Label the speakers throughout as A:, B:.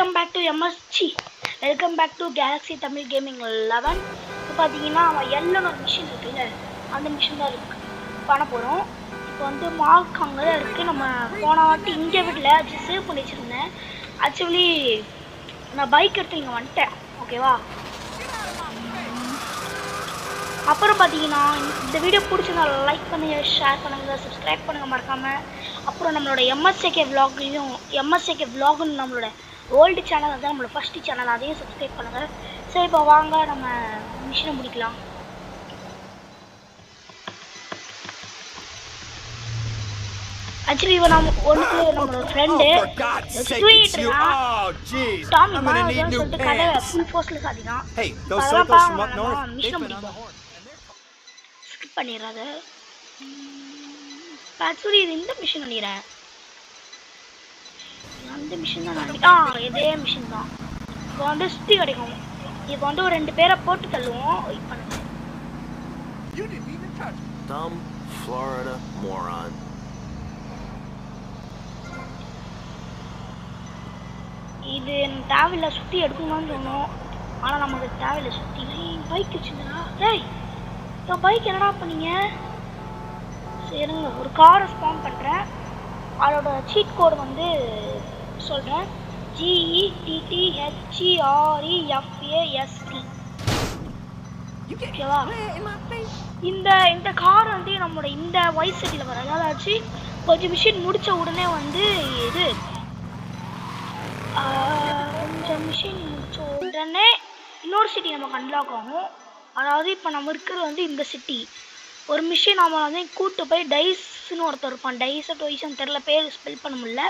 A: Welcome back to MSC welcome back to Galaxy Tamil Gaming 11. இப்போ பார்த்தீங்கன்னா அவன் எல்லன்னு ஒரு மிஷின் இருக்குல்ல, அந்த மிஷின் தான் இருக்கு பண்ண போகிறோம். இப்போ வந்து மார்க் அங்கே தான் இருக்குது. நம்ம போன வாட்டி இங்கே வீட்டில் சேவ் பண்ணி வச்சுருந்தேன். ஆக்சுவலி நான் பைக் எடுத்து இங்கே வந்துட்டேன், ஓகேவா? அப்புறம் பார்த்தீங்கன்னா இந்த வீடியோ பிடிச்சிருந்தா லைக் பண்ணுங்கள், ஷேர் பண்ணுங்கள், சப்ஸ்கிரைப் பண்ணுங்கள் மறக்காமல். அப்புறம் நம்மளோட எம்எஸ்ஏகே விலாகுன்னு நம்மளோட ஓல்டு சேனல் வந்து நம்மளோட ஃபஸ்ட்டு சேனல், அதையும் சப்ஸ்கிரைப் பண்ணுங்கள். சரி, இப்போ வாங்க நம்ம மிஷினை முடிக்கலாம். ஆக்சுவலி இவன் நம்ம நம்மளோட ஃப்ரெண்டு சொல்லிட்டு கதை ஃபுல் ஃபோர்ஸில் சாதிதான். அதெல்லாம் மிஷினை முடிப்போம், ஸ்கிப் பண்ணிடுறாத. ஆக்சுவலி இது இந்த மிஷின் பண்ணிடுறேன், அந்த மிஷின் தான் இதே மிஷின் தான். இப்போ வந்து சுற்றி கிடைக்கும். இப்போ வந்து ஒரு 2 பேரை போட்டு தள்ளுவோம். வெயிட் பண்ணுங்க. இது தேவையில்லை, சுற்றி எடுக்கணும்னு தோணும். ஆனால் நமக்கு தேவையில்லை சுற்றி. பைக் வச்சுருந்தா டேய், இப்போ பைக் என்னடா பண்ணீங்க? சரிங்க, ஒரு காரை ஸ்பான் பண்ணுறேன். அதோட சீட் கோடு வந்து சொல்கிறேன். GETTHEREFAST. ஓகேவா? இந்த கார் வந்து நம்மளோட இந்த வைஸ் சிட்டியில் வர, அதாவது கொஞ்சம் மிஷின் முடித்த உடனே வந்து இது கொஞ்சம் மிஷின் முடித்த உடனே இன்னொரு சிட்டி நமக்கு அன்லாக் ஆகும். அதாவது இப்போ நம்ம இருக்கிறது வந்து இந்த சிட்டி. ஒரு மிஷின் நம்ம வந்து கூப்பிட்டு போய் டைஸ்ன்னு ஒருத்தர் இருப்பான், டைஸை டொய்ஸ்ன்னு தெரில, பேர் ஸ்பெல் பண்ண முடியல.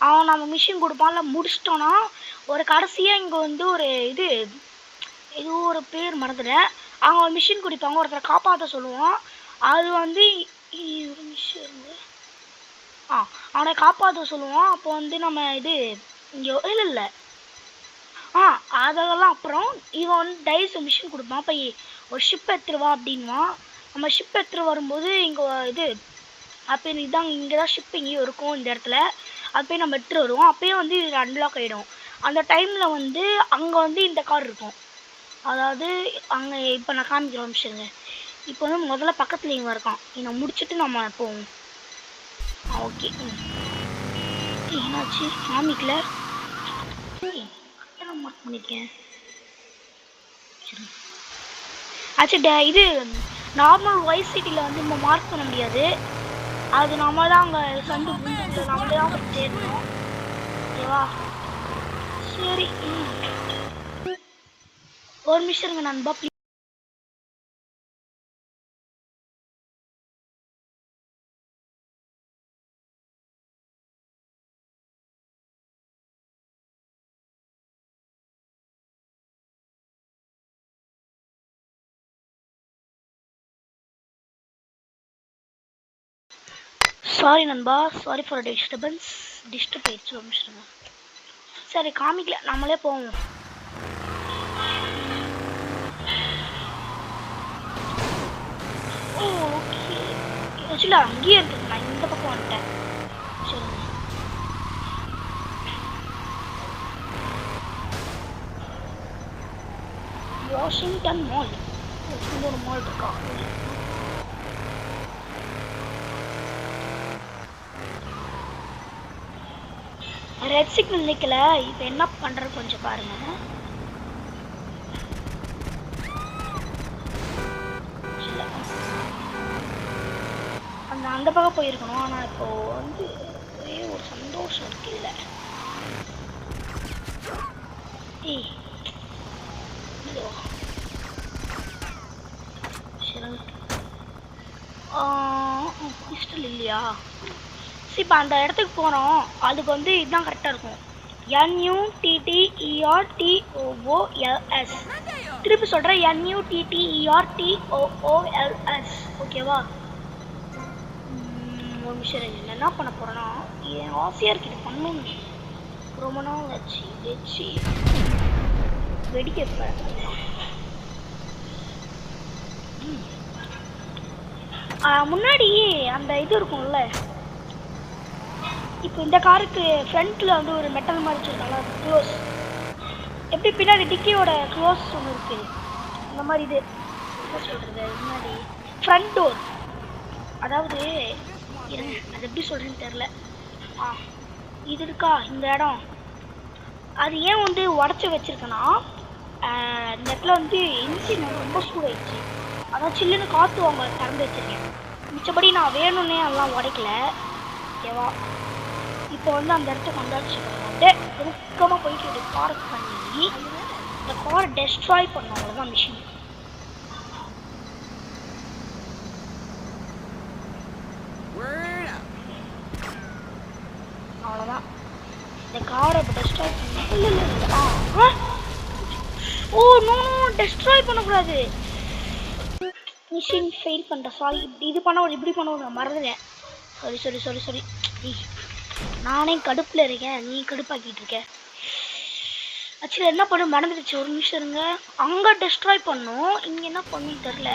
A: அவன் நம்ம மிஷின் கொடுப்பான்ல, முடிச்சிட்டோன்னா ஒரு கடைசியாக இங்கே வந்து ஒரு இது ஒரு பேர் மறந்துடுறேன். அவங்க ஒரு மிஷின் குடிப்பாங்க, ஒருத்தரை காப்பாற்ற சொல்லுவான். அது வந்து ஒரு மிஷின் அவனை காப்பாற்ற சொல்லுவான். அப்போ வந்து நம்ம இது இங்கே இல்லை அதெல்லாம் அப்புறம் இவன் வந்து டைஸ் மிஷின் கொடுப்பான். அப்போ ஒரு ஷிப் எடுத்துருவா அப்படின்வான். நம்ம ஷிப் எடுத்துகிட்டு வரும்போது இங்கே இது அப்போ இதுதான், இங்கே தான் ஷிப் இங்கேயும் இருக்கும் இந்த இடத்துல. அப்போயே நம்ம எடுத்துகிட்டு வருவோம். அப்போயே வந்து இது அன்லாக் ஆகிடும். அந்த டைமில் வந்து அங்கே வந்து இந்த கார் இருக்கும். அதாவது அங்கே இப்போ நான் காமிக்கிற ஆரம்பிச்சிருங்க. இப்போ வந்து முதல்ல பக்கத்தில் இவங்க இருக்கான். இதை முடிச்சுட்டு நம்ம போவோம். ஓகே, என்னாச்சு காமிக்கல, மார்க் பண்ணியிருக்கேன். ஆக்சுவலி இது நார்மல் வைஸ் சிட்டியில் வந்து நம்ம மார்க் பண்ண முடியாது. அது நம்ம தான் அங்கே சண்டு புண்டு நம்மளே தான் போய் தேடணும், ஓகேவா? சரி, ஒரு நிமிஷம் நண்பா. சாரி நண்பா, சாரி ஃபார் டிஸ்டர்ப் ஆயிடுச்சு. ஒரு நிமிஷம். சரி, காமிக்கல, நம்மளே போவோம். ஓகே, ஆக்சுவலி அங்கேயே இருக்குது, நான் இந்த பக்கம் வந்துட்டேன். சரி, வாஷிங்டன் மால், ஒரு மால் இருக்கா? ரெட் சிக்னல் நிற்கல. இப்போ என்ன பண்ணுறது கொஞ்சம் பாருங்க. அந்த பக்கம் போயிருக்கணும். ஆனால் இப்போ வந்து ஒரே ஒரு சந்தோஷம் இருக்கு இல்லை. பிஸ்டல் இல்லையா? சரி, இப்போ அந்த இடத்துக்கு போகிறோம். அதுக்கு வந்து இதுதான் கரெக்டாக இருக்கும். NUTTERTOOLS. திருப்பி சொல்கிறேன், NUTTERTOOLS. ஓகேவா? ஒரு நிமிஷம் என்ன பண்ண போகிறேன்னா, என் ஆசையாக இருக்கு இது பண்ணணும். ரொம்ப நாள் வச்சு வெடிக்க முன்னாடி அந்த இது இருக்கும்ல. இப்போ இந்த காருக்கு ஃப்ரண்ட்டில் வந்து ஒரு மெட்டல் மாதிரி வச்சுருக்காங்க, க்ளோஸ். முன்னாடி பின்னாடி டிக்கியோட க்ளோஸ் ஒன்று இருக்குது. இந்த மாதிரி இது என்ன சொல்கிறது, முன்னாடி ஃப்ரண்ட் டோர். அதாவது இருங்க அது எப்படி சொல்கிறேன்னு தெரில. இது இருக்கா இந்த இடம், அது ஏன் வந்து உடச்சி வச்சுருக்கேன்னா இந்த இடத்துல வந்து இன்ஜின் ரொம்ப சூடாயிடுச்சு. அதான் சில்லுன்னு காற்று வாங்க திறந்து வச்சுருக்கேன். மிச்சப்படி நான் வேணும்னே அதெல்லாம் உடைக்கல. ஓகேவா, இப்போ வந்து அந்த இடத்துக்கு வந்தாச்சு. அப்படியே நுக்கமாக போயிட்டு பார்க் பண்ணி இந்த காரை டெஸ்ட்ராய் பண்ணோம். அவ்வளோதான் மிஷின். அவ்வளோதான் இந்த காரை இப்போ டெஸ்ட்ராய் பண்ண. இல்லை ஓ நோ டெஸ்ட்ராய் பண்ணக்கூடாது. மிஷின் ஃபெயில் பண்ணுறேன். சாரி, இது பண்ண இப்படி பண்ண மறந்துட்டேன். சாரி. நானே கடுப்பில் இருக்கேன், நீ கடுப்பாக்கிட்டு இருக்க. ஆக்சுவலி என்ன பண்ண மறந்துடுச்சு. ஒரு நிமிஷம் இருங்க. அங்கே டெஸ்ட்ராய் பண்ணோம், இங்கே என்ன பண்ணுன்னு தெரில.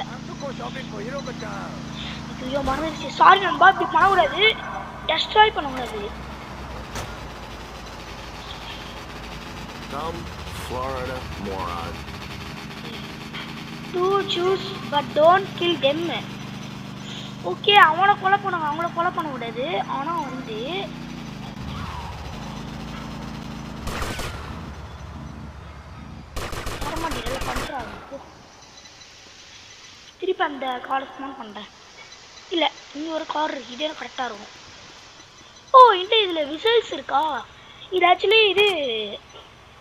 A: ஐயோ மறந்துடுச்சு. சாரி நண்பா, இப்படி பண்ணக்கூடாது, டெஸ்ட்ராய் பண்ணக்கூடாது.
B: Florida moron.
A: To choose but don't kill them. Okay, அவங்கள கொலை பண்ணுங்க, அவங்கள கொலை பண்ண கூடாது. ஆனால் வந்து வரமாட்டேங்கல பண்ணுறாங்க. திருப்பி அந்த காரை ஸ்மான் பண்ணுறேன். இல்லை இங்கே ஒரு கார் இருக்குது, இதே கரெக்டாக இருக்கும். ஓ இந்த இதில் விசல்ஸ் இருக்கா? இது ஆக்சுவலி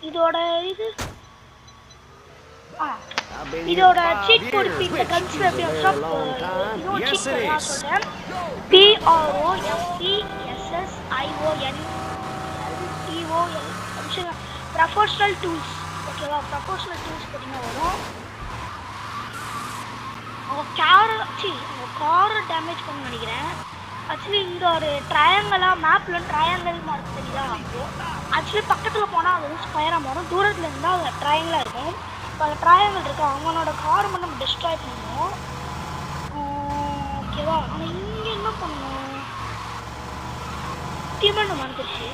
A: இதோட இதோட சீட் கோட் இந்த கன்சிடர் எப்படி ஸ்டாப் இன்னொரு சீட் கோட் நான் சொல்றேன். PROFESSION professional tools. ஓகேவா, ப்ரொஃபஷனல் டூல்ஸ் பார்த்தீங்கன்னா வரும். அவங்க காரை டேமேஜ் பண்ண நினைக்கிறேன். ஆக்சுவலி இங்கே ஒரு ட்ரையாங்கலாக மேப்பில் ட்ரையாங்கல் மார்க் தெரியுதா? ஆக்சுவலி பக்கத்தில் போனால் அது வந்து ஸ்கொயராக மாறும், தூரத்தில் இருந்தால் அது ட்ரையாங்கலாக இருக்கும். இப்போ அந்த ட்ரையாங்கல் இருக்குது, அவங்களோட காரை மட்டும் நம்ம டிஸ்ட்ராய் பண்ணணும். ஓகேவா, ஆனால் இங்கே என்ன பண்ணணும் தீமன்னு மறந்துடுச்சு.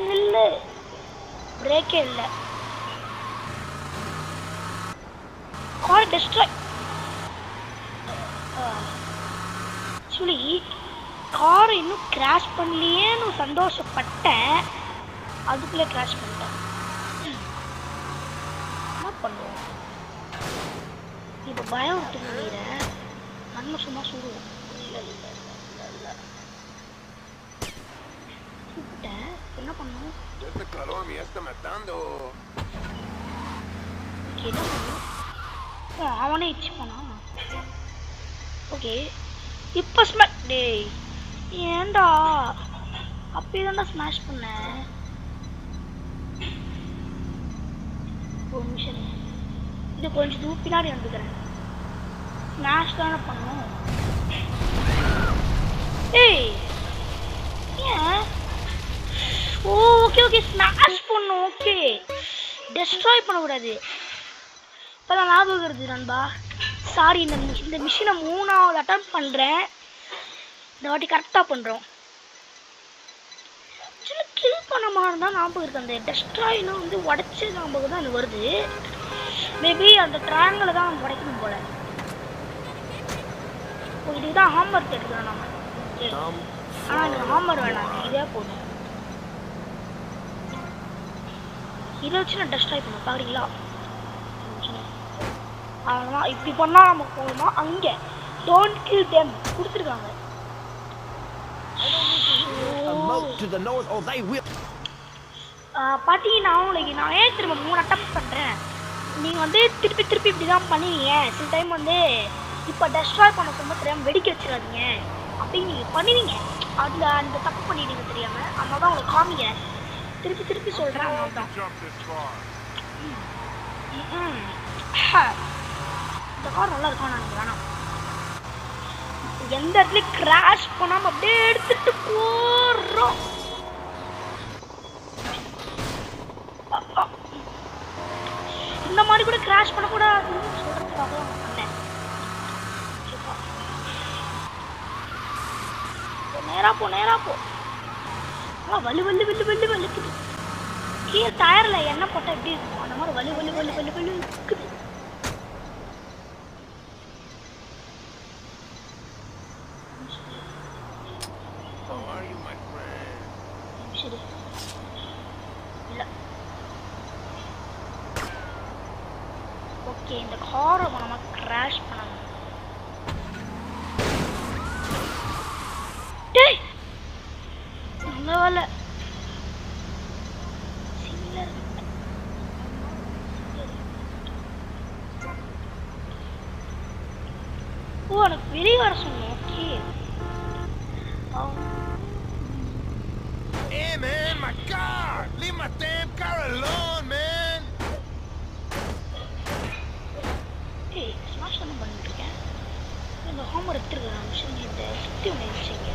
A: நில்லு, பிரேக்கே இல்லை. காரை டிஸ்ட்ராய் ஆக்சுவலி காரை இன்னும் கிராஷ் பண்ணலையேன்னு சந்தோஷப்பட்டேன், அதுக்குள்ளே கிராஷ் பண்ணிட்டேன். என்ன பண்ணுவோம் இப்போ? பயம் விட்டு நினைக்கிறேன், நம்ம சும்மா சுடுவோம். சுட்டேன், என்ன பண்ணுவோம்? என்ன பண்ணுவோம்? அவனே இச்சு போனான். ஓகே இப்போ ஸ்மாஷ். டேய் ஏண்டா அப்படியே தான்டா ஸ்மாஷ் பண்ணேன். ஒரு நிமிஷம், இது கொஞ்சம் தூரம் பின்னாடி வந்துக்கிறேன். ஸ்மாஷ் தானே பண்ணும். ஏய் ஏன்? ஓ ஓகே ஸ்மாஷ் பண்ணும். ஓகே டெஸ்ட்ராய் பண்ணக்கூடாது. இப்போ தான் ஞாபகம் வருது நண்பா. சாரி, இந்த மிஷினை 3வது அட்டம் பண்ணுறேன். இந்த வாட்டி கரெக்டாக பண்ணுறோம். ஆக்சுவலி கில் பண்ண மாதிரி தான் ஞாபகம் இருக்குது. அந்த டெஸ்ட்ராயினா வந்து உடச்ச ஞாபகம் தான் எனக்கு வருது. மேபி அந்த ட்ரையாங்கில் தான் நம்ம உடைக்கணும் போல. இதுதான் ஹாமர் எடுக்கிறோம் நம்ம. ஆனால் எனக்கு ஹாமர் வேணாம், இதே போதும். இதை வச்சு நான் டெஸ்ட்ராய் பண்ண பார்க்குறீங்களா? அவ்வளோதான். இப்படி பண்ணால் நமக்கு போகணுமா? அங்கே டோன்ட் கில் தெம் கொடுத்துருக்காங்க. பார்த்தீங்கன்னா உங்களுக்கு நான் ஏன் திரும்ப 3 அட்டம் பண்ணுறேன். நீங்கள் வந்து திருப்பி இப்படி தான் பண்ணுவீங்க. சில டைம் வந்து இப்போ டெஸ்ட்ராய் பண்ண ரொம்ப தெரியாமல் வெடிக்க வச்சிடாதீங்க அப்படின்னு நீங்கள் பண்ணுவீங்க. அதில் அந்த தப்பு பண்ணிடுங்க தெரியாமல். அதனால தான் உங்களுக்கு காமிக்கிறேன், திருப்பி சொல்கிறேன். அதனால தான் இந்த கார் நல்லா இருக்கும். நாங்கள் வேணாம், எந்த இடத்துல கிராஷ் பண்ணாமல் அப்படியே எடுத்துட்டு போகிறோம். இந்த மாதிரி கூட கிராஷ் பண்ணக்கூடாதுன்னு சொல்கிறதுக்காக தான் பண்ணேன். நேராக போ. வலு வலு வலு வலு வலுக்குது. கீழே டயரில் எண்ணெய் போட்டால் எப்படி இருக்கும் அந்த மாதிரி வலு வலு வலு வலு வலு இருக்குது.
B: How are you, my friend?
A: சரி இல்லை ஓகே இந்த காரை நம்ம கிராஷ் பண்ணணும். டேய் நல்ல வேலை சில்லர் ஓ எனக்கு வெளியே வர சொன்னேன். Okay
B: Hey, man, my car! Leave my damn car alone, man!
A: ஏய் ஸ்மாஷ் பண்ண பண்ணிட்டு இருக்கேன். இந்த ஹோம் எடுத்துருக்கேன் மிஷின் இந்த சுற்றி ஒன்று இருந்துச்சுங்க.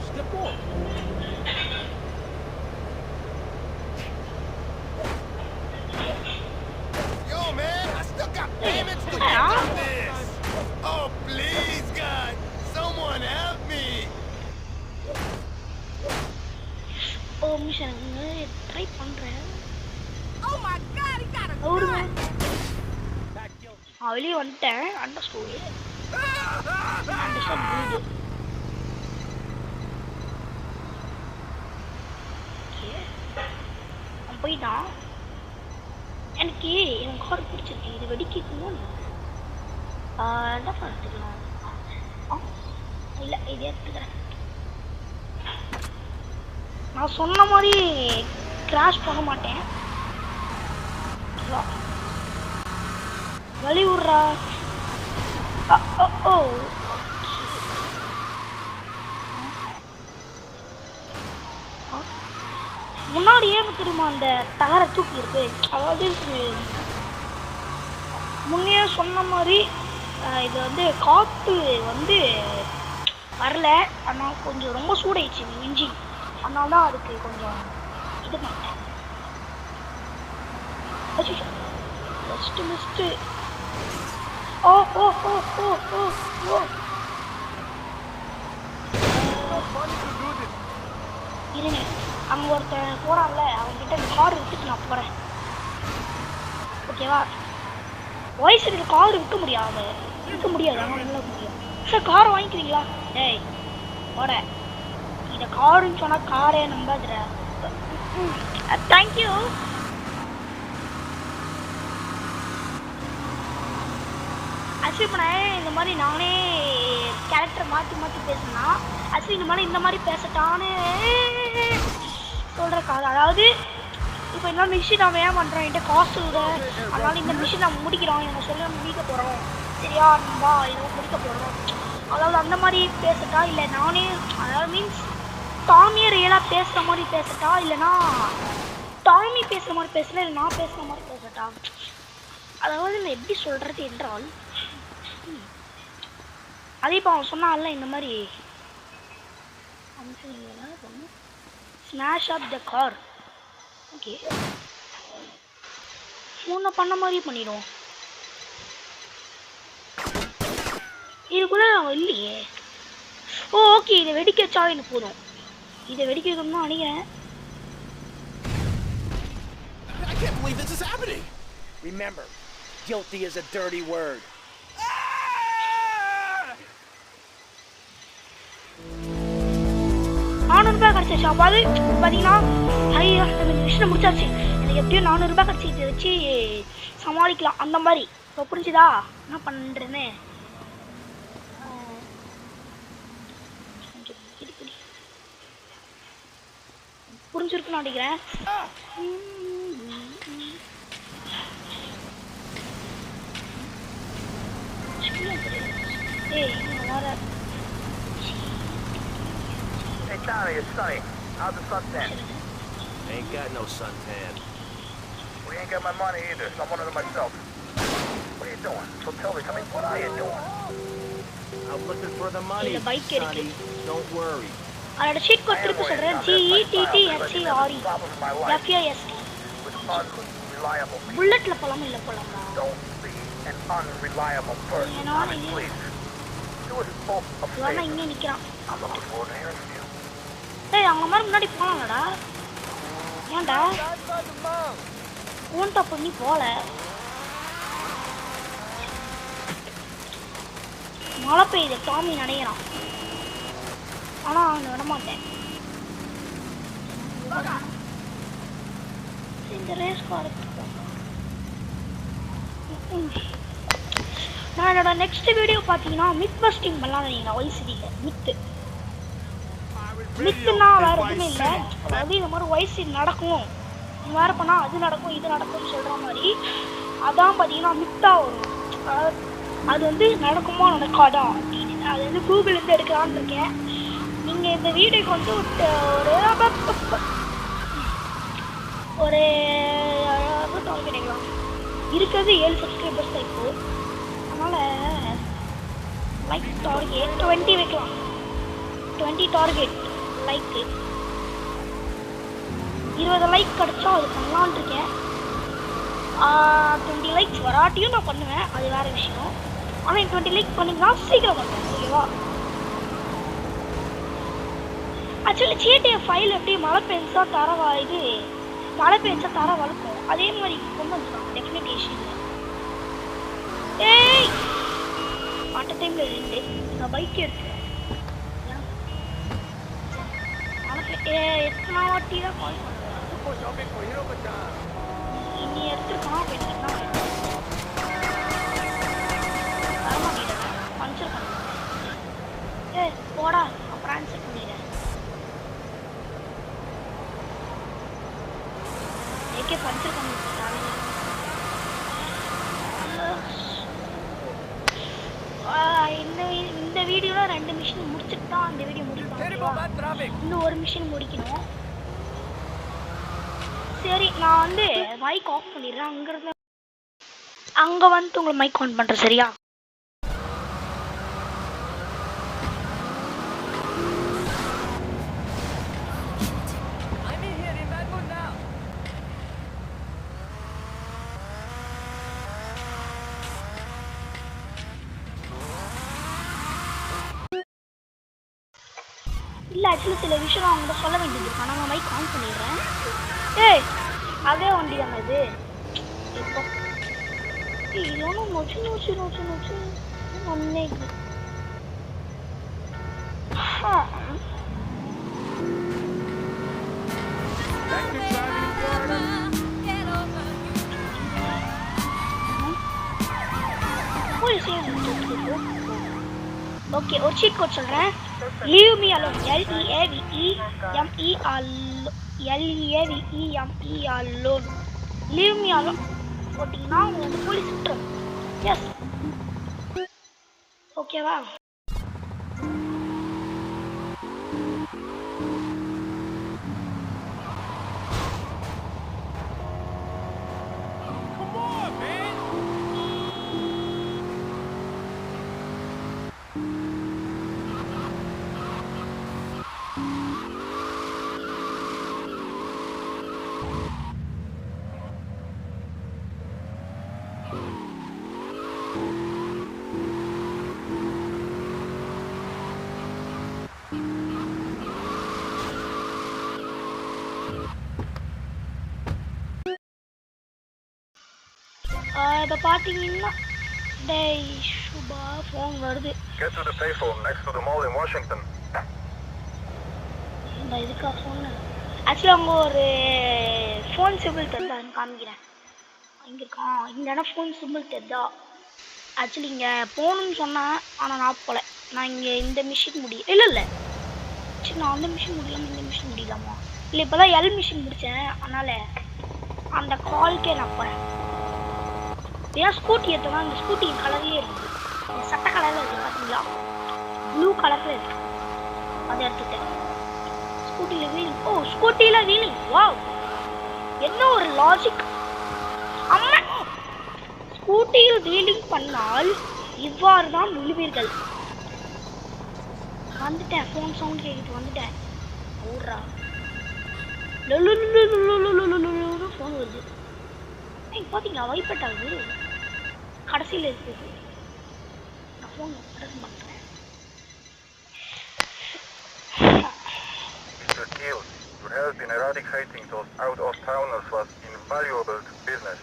B: Step on. Yo, man, I still got payments to get on this. Oh, please, God, someone help me.
A: O mission try பண்ணுறேன்.
C: Oh my God, he got a
A: அவருங்க
C: gun!
A: வெளியே வந்துட்டேன். அண்டர் ஸ்டோரி அண்டர்ஸ்டாண்ட் வீடு. Okay அவன் போயிட்டான். எனக்கு என் car பிடிச்சிருக்கு. இது வெடிக்கணும் என்ன எடுத்துக்கலாம். இல்லை இது எடுத்துக்கிறேன். நான் சொன்ன மாதிரி கிராஷ் பண்ண மாட்டேன். வழி விட்றா. ஓ முன்னாடி ஏன் தெரியுமா அந்த தகரை தூக்கி இருக்கு. அதாவது முன்னே சொன்ன மாதிரி இது வந்து காற்று வந்து வரல. ஆனால் கொஞ்சம் ரொம்ப சூடாயிடுச்சு இன்ஜின். அதனால தான் அதுக்கு கொஞ்சம் இது பண்ணிட்டேன். மிஸ்ட்டு ஓ ஓ ஓ ஓ ஓ ஓ இருங்க. அங்கே ஒருத்தன் போகிறான்ல அவன்கிட்ட இந்த கார் விட்டுட்டு நான் போகிறேன். ஓகேவா வயசு கார் விற்க முடியாது. ஆனால் நல்லா முடியும். சார் காரை வாங்கிக்கிறீங்களா? டேய் போட இந்த காருன்னு சொன்னால் காரே நம்பாதுற. தேங்க்யூ. ஆக்சுவலி இப்போ நான் இந்த மாதிரி நானே கேரக்டரை மாற்றி பேசுனா ஆக்சுவலி இந்த மாதிரி பேசட்டான்னு சொல்கிறக்காது. அதாவது இப்போ இன்னொரு மிஷின் அவன் ஏன் பண்ணுறான் என்கிட்ட காசு இல்லை. அதனால இந்த மிஷின் நம்ம முடிக்கிறோம். இவங்க சொல்லி நம்ம முடிக்க போகிறோம். சரியா நம்பா இதை முடிக்க போகிறோம். அதாவது அந்த மாதிரி பேசட்டா இல்லை நானே அதாவது மீன்ஸ் டாமியே ரியலாக பேசுகிற மாதிரி பேசட்டா இல்லைனா டாமி பேசுகிற மாதிரி பேசல இல்லை நான் பேசுகிற மாதிரி பேசட்டா. அதாவது நான் எப்படி சொல்கிறது என்றால் அதே இப்போ அவன் சொன்னான்ல இந்த மாதிரி smash up the car. Okay முன்ன பண்ண மாதிரியே பண்ணிடுவோம். இதுக்குள்ள அவன் இல்லையே. ஓ ஓகே இதை வெடிக்க வச்சா எனக்கு போதும். இதை வெடிக்க வைக்கணும்னு நினைக்கிறேன்.
B: I can't believe this is happening.
D: Remember, guilty is a dirty word.
A: 400 ரூபாய் கிடச்சிச்சு. அப்பாவது பார்த்தீங்கன்னா ஐயா நம்ம இந்த விஷயம் முடிச்சாச்சு. எனக்கு எப்படியும் 400 ரூபாய் கிடச்சி இதை வச்சு சமாளிக்கலாம் அந்த மாதிரி. இப்போ புரிஞ்சுதா என்ன பண்ணுறேன்னு? புரிஞ்சிருக்குன்னு நினைக்கிறேன். ஏய் வேற
E: Hey, Tommy, it's Sonny. How's the suntan?
B: Ain't got no suntan.
E: We ain't got my money either, so I'm one of them myself. What are you doing? So tell me, Tommy, what are you doing?
B: I'm looking for the money,
A: இந்த bike இருக்கு.
B: Sonny. Don't worry.
A: அதோட sheet code திருப்பி சொல்கிறேன். GETTHERE FAST.
E: With unreliable people.
A: புல்லட்டில் போகலாமா இல்லை போகலாமா?
E: Don't be an unreliable person.
A: You know what I
E: Tommy,
A: mean?
E: please. Do us both a
A: இவனா
E: favor.
A: இங்கே நிற்கிறான்.
E: I'm looking forward to hearing from you.
A: டேய் அவங்க மாதிரி முன்னாடி போகலாம்லடா. ஏன்டா ஓன்டா பண்ணி போகல? மழை பெய்யுது, டாமி நனைகிறான். ஆனால் அவனை விடமாட்டேன். இந்த ரேஸ் காருக்கு நான் என்னோட நெக்ஸ்ட் வீடியோ பார்த்தீங்கன்னா மித் பஸ்டிங் பண்ணலாம் நீங்கள் ஒய்சிடியில். மித்துனா வேற எதுவுமே இல்லை. அதாவது இந்த மாதிரி ஒய்சிடி நடக்கும், இது வேறு பண்ணால் அது நடக்கும் இது நடக்கும்னு சொல்கிற மாதிரி அதான் பார்த்தீங்கன்னா மித்தாக வரும். அதாவது அது வந்து நடக்குமா நடக்காதா அப்படின்னு அது வந்து கூகுள்லேருந்து எடுக்கலான்னு இருக்கேன். நீங்கள் இந்த வீடியோக்கு வந்து ஒரு கிடைக்கலாம். இருக்கிறது 7 சப்ஸ்கிரைபர்ஸ் தான் இப்போ. அதனால் லைக் டார்கெட் 20 வைக்கலாம். 20 டார்கெட் லைக்கு 20 லைக் கிடச்சா அது பண்ணலான் இருக்கேன். 20 லைக்ஸ் வராட்டியும் நான் பண்ணுவேன், அது வேறு விஷயம். ஆனால் 20 லைக் பண்ணிங்கன்னா சீக்கிரம் பண்ணுவேன், ஓகேவா? ஆக்சுவலி GTA ஃபைல் எப்படி மழை பெஞ்சா தர இது மழை பெஞ்சா தர வளர்க்கும், அதே மாதிரி கொண்டு வந்துடும் டெஃபினேஷனில். ஏய் அட்ட டைமில் 2 நான் பைக் எடுத்துக்கிறேன். எத்தனை வாட்டி தான் கால் பண்ணுறேன். இனி எடுத்துருக்கான் அப்படின்னா பஞ்சர் பண்ண. போடா அப்புறம் ஆன்சர் பண்ணிடுறேன். ஏகே பஞ்சர் பண்ணிட்டாங்க. இந்த வீடியோவில் 2 மிஷின் முடிச்சுட்டு தான் அந்த வீடியோ முடிக்கலாம். இன்னும் ஒரு மிஷின் முடிக்கணும். சரி நான் வந்து மைக் ஆஃப் பண்ணிடுறேன். அங்கேருந்து அங்கே வந்து உங்களை மைக் ஆன் பண்ணுறேன், சரியா? இல்லை ஆக்சுவலி சில விஷயம் நான் அவங்கள்ட்ட சொல்ல வேண்டியது இருக்கு. ஆனால் நான் மைக் ஆன் பண்ணிடுறேன். ஏய் அதே வண்டி தானே இது. இப்போ இது ஒன்றும் நொச்சு ஒன்னே ஓகே ஒரு சீட் கோட் சொல்கிறேன். Leave me alone LEAVEME alone. Leave me alone போட்டிங்கன்னா அவங்க வந்து போலீஸ் விட்டுரும். எஸ் ஓகேவா? இப்போ பார்த்தீங்கன்னா டேய் சுபா ஃபோன் வருது.
E: Get to the payphone next to the mall in Washington.
A: இந்த இதுக்கா ஃபோன்? ஆக்சுவலாக அவங்க ஒரு ஃபோன் சிம்பிள் தெரிந்தான்னு காமிக்கிறேன். இங்கே இருக்கான் இந்த இடம் ஃபோன் சிம்பிள் தெரிதா? ஆக்சுவலி இங்கே போகணுன்னு சொன்னேன், ஆனால் நான் போகல. நான் இங்கே இந்த மிஷின் இல்லை சரி நான் அந்த மிஷின் முடியலாமா இந்த மிஷின் முடியலாமா? இல்லை இப்போ தான் எல் மிஷின் முடித்தேன், அதனால் அந்த கால்க்கே நான் போகிறேன். ஏன் ஸ்கூட்டி எடுத்தோம்னா இந்த ஸ்கூட்டி கலர்லேயே இருக்குது. இந்த சட்டை கலரில் இருக்குது பார்த்தீங்களா? ப்ளூ கலரில் இருக்குது. அதை எடுத்துட்டேன். ஸ்கூட்டியில் வீலிங். ஓ ஸ்கூட்டியில் வீலிங். வாவ் என்ன ஒரு லாஜிக். அம்மா ஸ்கூட்டியில் வீலிங் பண்ணால் இவ்வாறு தான் விழுவீர்கள். வந்துட்டேன். ஃபோன் சவுண்ட் கேட்குது. வந்துட்டேன். ஊர்ரா ஃபோன் வருது. பார்த்தீங்களா வைப்பட் ஆகுது கடைசியில் இருக்குது. நான் ஃபோன் அட்டன் பண்ணுறேன்.
E: Mr. skills. Your help in eradicating those out-of-towners was invaluable to business.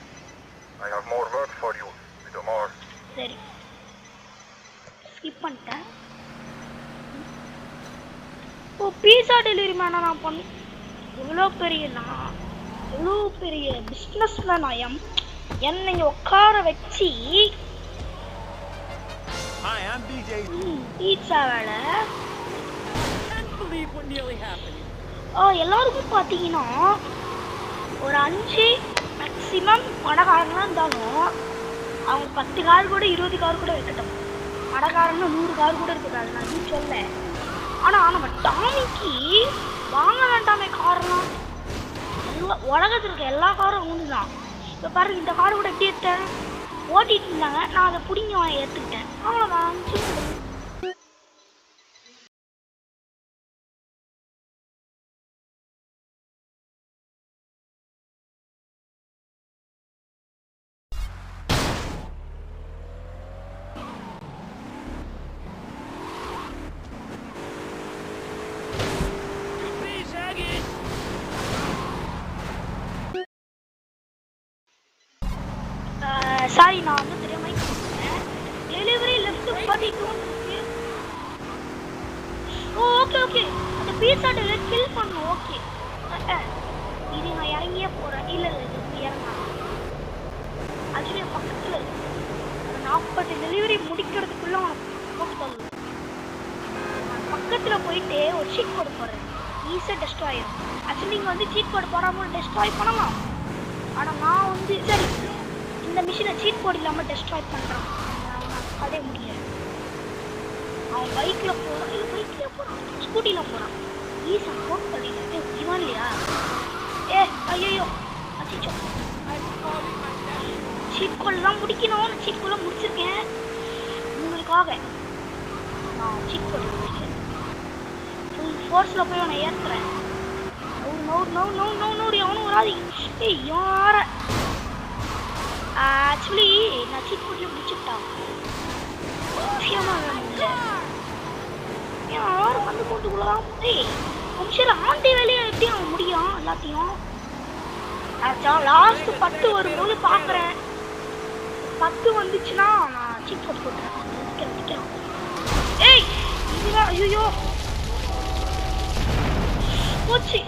E: I have more work for you, little more.
A: சரி ஸ்கிப் பண்ணிட்டேன். ஓ பீஸா டெலிவரி மேனா நான் எவ்வளோ பெரிய பிஸ்னஸ்ல நான் என்னை இங்கே உட்கார வச்சு
B: Hi, I'm DJ.
A: பீட்சா வேலை.
D: Can't believe what nearly happened.
A: எல்லாருக்கும் பார்த்தீங்கன்னா ஒரு 5 மேக்ஸிமம் பணக்காரங்களாக இருந்தாலும் அவங்க 10 கார் கூட 20 கார் கூட வைக்கட்டும். பணக்காரன்னு 100 கார் கூட இருக்கக்கூடாது, நான் நீ சொல்ல. ஆனால் நம்ம டாமிக்கு வாங்க வேண்டாமே காரெல்லாம். உலகத்தில் இருக்க எல்லா காரும் ஒன்று தான். இப்போ பாருங்க, இந்த காரை கூட எப்படி எடுத்தேன், ஓட்டிகிட்டு இருந்தாங்க, நான் அதை பிடிங்கி ஏற்றுக்கிட்டேன். அவ்வளோதான். சாரி, நான் வந்து தெரியாம டெலிவரி லெஃப்ட் 42 இருக்கு. ஓகே அந்த பீஸா டெலிவரி கில் பண்ணு. ஓகே இது நான் இறங்கியே போறேன். இல்லை இறங்கலாம். ஆக்சுவலி பக்கத்தில் இருக்கு. 40 டெலிவரி முடிக்கிறதுக்குள்ள போட்டு பக்கத்தில் போயிட்டு ஒரு சீட் கோடு போடுறேன். ஈஸியாக டெஸ்ட்ராய் ஆயிடும். ஆக்சுவலி நீங்கள் வந்து சீட் கோடு போடாமல் டெஸ்ட்ராய் பண்ணலாம். ஆனால் நான் வந்து சரி இந்த மிஷினை சீட் கோட் இல்லாமல் டெஸ்ட்ராய் பண்ணுறான். அதே முடியாது. அவன் பைக்கில் போகிறான், இல்லை பைக்கில் போகிறான், ஸ்கூட்டியில் போகிறான். ஈஸியாக ஃபோன் பண்ணிட்டு இவன் இல்லையா? ஐயோ அச்சிச்சோ, சீட் கோடெலாம் முடிக்கணும். நான் சீட் கோடெலாம் முடிச்சிருக்கேன் உங்களுக்காக. நான் சீட் கோட் முடிக்கிறேன். ஃபுல் ஃபோர்ஸில் போய் அவனை ஏற்றுறேன். நோ அவனும் வராது. யார ஆக்சுவலி நான் சீட் கோட்டில் முடிச்சுட்டான். யாரும் வந்து போட்டுக்குள்ளதான். நிமிஷம் ஆண்டி வேலையை எப்படி அவன் முடியும் எல்லாத்தையும். லாஸ்ட் 10 வரும்போது பார்க்குறேன். 10 வந்துச்சுன்னா நான் சீட் கோட் போட்டுறேன். நிற்கிறேன். இதுதான் ஐயோ போச்சு.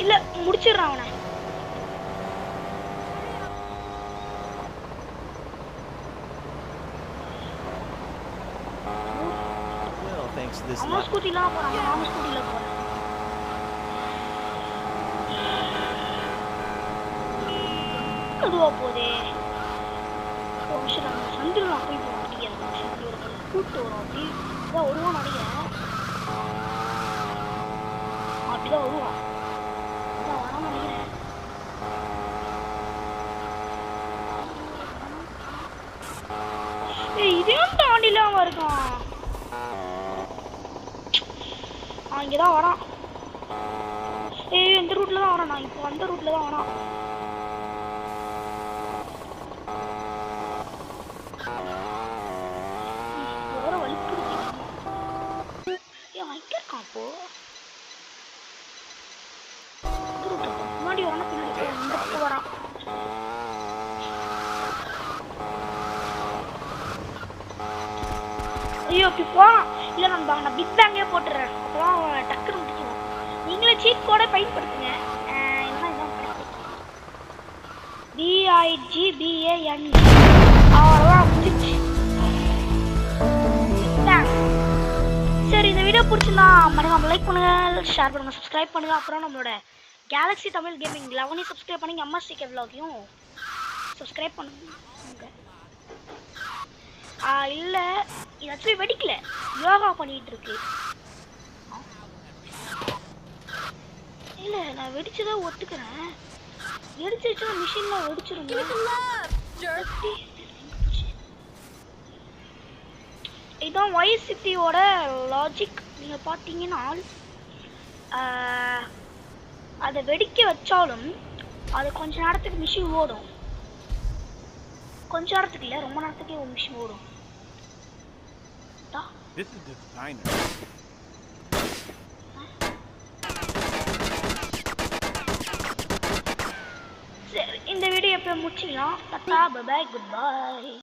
A: இல்லை முடிச்சிடுறான் அவனை. அவன் ஸ்கூட்டிலாம் போகிறான், நானும் ஸ்கூட்டியில் போகிறேன். அதுவா போதே நம்ம சந்தில் நான் போய் போக முடியாது. கூப்பிட்டு வரும் அப்படி இதான் வருவான் நினைக்கிறேன். அப்படிதான் வருவான். அதான் வரான்னு நினைக்கிறேன். இதையும் தாண்டிலாம் இருக்கான். இங்கே தான் வரான். இந்த ரூட்டில் தான் வரான். நான் இப்போ அந்த ரூட்டில் தான் வரான். வர வலிக்குது. எங்கே இருக்கான் அப்போ? முன்னாடி வரான், பின்னாடி இந்த பக்கம் வரான். ஐயோ இப்படி போகிறான். இல்லை நான் பிக் பேங்கே போட்டுறேன். அப்போதான் அவன் டக்குன்னு முடிச்சுவான். நீங்களே சீட் கோடை பயன்படுத்துங்க. என்ன இதான் BIGBAN. அவ்வளோதான் முடிச்சு. சரி, இந்த வீடியோ பிடிச்சிருந்தா மறக்காம லைக் பண்ணுங்க, ஷேர் பண்ணுங்க, சப்ஸ்கிரைப் பண்ணுங்க. அப்புறம் நம்மளோட கேலக்ஸி தமிழ் கேமிங் 11 சப்ஸ்கிரைப் பண்ணிங்க. MSTK vlogகையும் சப்ஸ்கிரைப் பண்ணுங்க. இல்லை இது ஆக்சுவலி வெடிக்கல, யோகா பண்ணிட்டு இருக்கு. இல்லை நான் வெடிச்சதான் ஒத்துக்கிறேன். வெடிச்சிருச்சுன்னா மிஷின்ல வெடிச்சிருங்க. இதுதான் YCPயோட லாஜிக். நீங்கள் பார்த்தீங்கன்னா அதை வெடிக்க வச்சாலும் அது கொஞ்ச நேரத்துக்கு மிஷின் ஓடும். கொஞ்ச நேரத்துக்கு இல்லை, ரொம்ப நேரத்துக்கே ஒரு மிஷின் ஓடும். This is the designer. இப்போ முடிச்சிக்கலாம். தட்டா பை குட் பை.